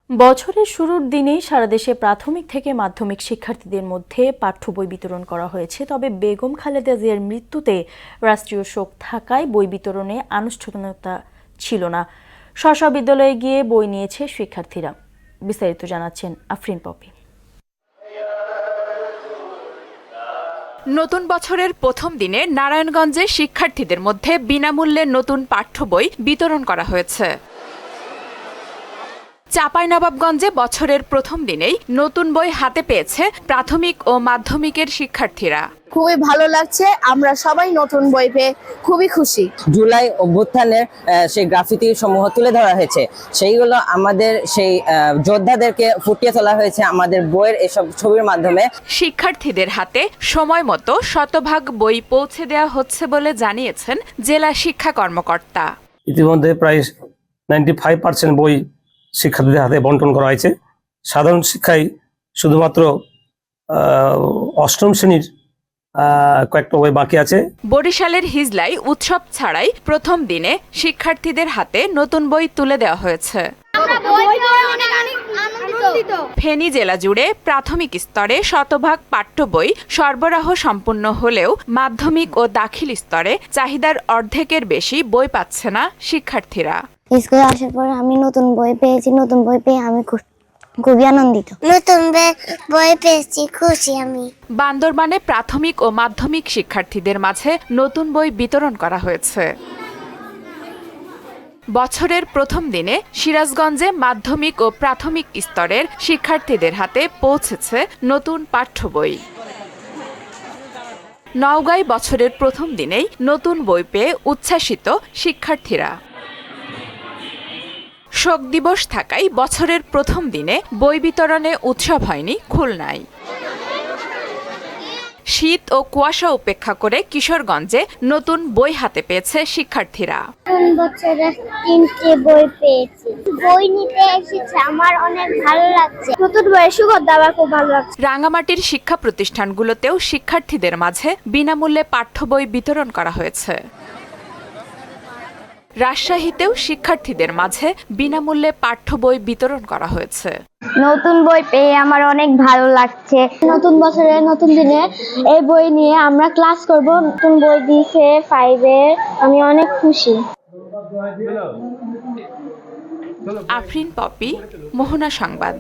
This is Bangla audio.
বছরের শুরুর দিনেই সারা দেশে প্রাথমিক থেকে মাধ্যমিক শিক্ষার্থীদের মধ্যে পাঠ্য বই বিতরণ করা হয়েছে। তবে বেগম খালেদা জিয়ার মৃত্যুতে রাষ্ট্রীয় শোক থাকায় বই বিতরণে আনুষ্ঠানিকতা ছিল না। স্ব বিদ্যালয়ে গিয়ে বই নিয়েছে শিক্ষার্থীরা। বিস্তারিত জানাচ্ছেন আফরিন পপি। নতুন বছরের প্রথম দিনে নারায়ণগঞ্জে শিক্ষার্থীদের মধ্যে বিনামূল্যে নতুন পাঠ্য বই বিতরণ করা হয়েছে। চাঁপাইনবাবগঞ্জে বছরের প্রথম দিনেই নতুন বই হাতে পেয়েছে প্রাথমিক ও মাধ্যমিকের শিক্ষার্থীরা। খুবই ভালো লাগছে, আমরা সবাই নতুন বই পেয়ে খুবই খুশি। জুলাই অভ্যুত্থানের সেই গ্রাফিতি সমূহ তুলে ধরা হয়েছে, সেইগুলো আমাদের সেই যোদ্ধাদেরকে ফুটিয়ে তোলা হয়েছে আমাদের বইয়ের এসব ছবির মাধ্যমে। শিক্ষার্থীদের হাতে সময় মতো শতভাগ বই পৌঁছে দেওয়া হচ্ছে বলে জানিয়েছেন জেলা শিক্ষা কর্মকর্তা। ইতিমধ্যে প্রায় 95% বই শিক্ষার্থীদের হাতে বন্টন করা হয়েছে। সাধারণ শিক্ষায় শুধুমাত্র অষ্টম শ্রেণীর কয়েকটা বই বাকি আছে। বরিশালের হিজলায় উৎসব ছাড়াই প্রথম দিনে শিক্ষার্থীদের হাতে নতুন বই তুলে দেওয়া হয়েছে। ফেনী জেলা জুড়ে প্রাথমিক স্তরে শতভাগ পাঠ্য বই সরবরাহ সম্পূর্ণ হলেও মাধ্যমিক ও দাখিল স্তরে চাহিদার অর্ধেকের বেশি বই পাচ্ছে না শিক্ষার্থীরা। স্কুলে আসার পর আমি নতুন বই পেয়েছি, নতুন বই পেয়ে আমি খুবই আনন্দিত। নতুন বই পেয়েছি, খুশি আমি। বান্দরবানে প্রাথমিক ও মাধ্যমিক শিক্ষার্থীদের মাঝে নতুন বই বিতরণ করা হয়েছে। বছরের প্রথম দিনে সিরাজগঞ্জে মাধ্যমিক ও প্রাথমিক স্তরের শিক্ষার্থীদের হাতে পৌঁছেছে নতুন পাঠ্য বই। নওগাঁয় বছরের প্রথম দিনেই নতুন বই পেয়ে উচ্ছ্বাসিত শিক্ষার্থীরা। শোক দিবস থাকায় বছরের প্রথম দিনে বই বিতরণে উৎসব হয়নি খুলনায়। শীত ও কুয়াশা উপেক্ষা করে কিশোরগঞ্জে নতুন বই হাতে পেয়েছে শিক্ষার্থীরা। বছরে 3টে বই পেয়েছি, বই নিতে এসেছি, আমার অনেক ভালো লাগছে। নতুন বইয়ের সুগন্ধ আমার খুব ভালো লাগছে। রাঙামাটির শিক্ষা প্রতিষ্ঠানগুলোতেও শিক্ষার্থীদের মাঝে বিনামূল্যে পাঠ্য বই বিতরণ করা হয়েছে। রাজশাহীতেও শিক্ষার্থীদের মাঝে বিনামূল্যে পাঠ্য বই বিতরণ করা হয়েছে। নতুন বই পেয়ে আমার অনেক ভালো লাগছে। নতুন বছরে নতুন দিনে এই বই নিয়ে আমরা ক্লাস করব। নতুন বই দিয়েছে 5-এর, আমি অনেক খুশি। আফরিন পপি, মোহনা সংবাদ।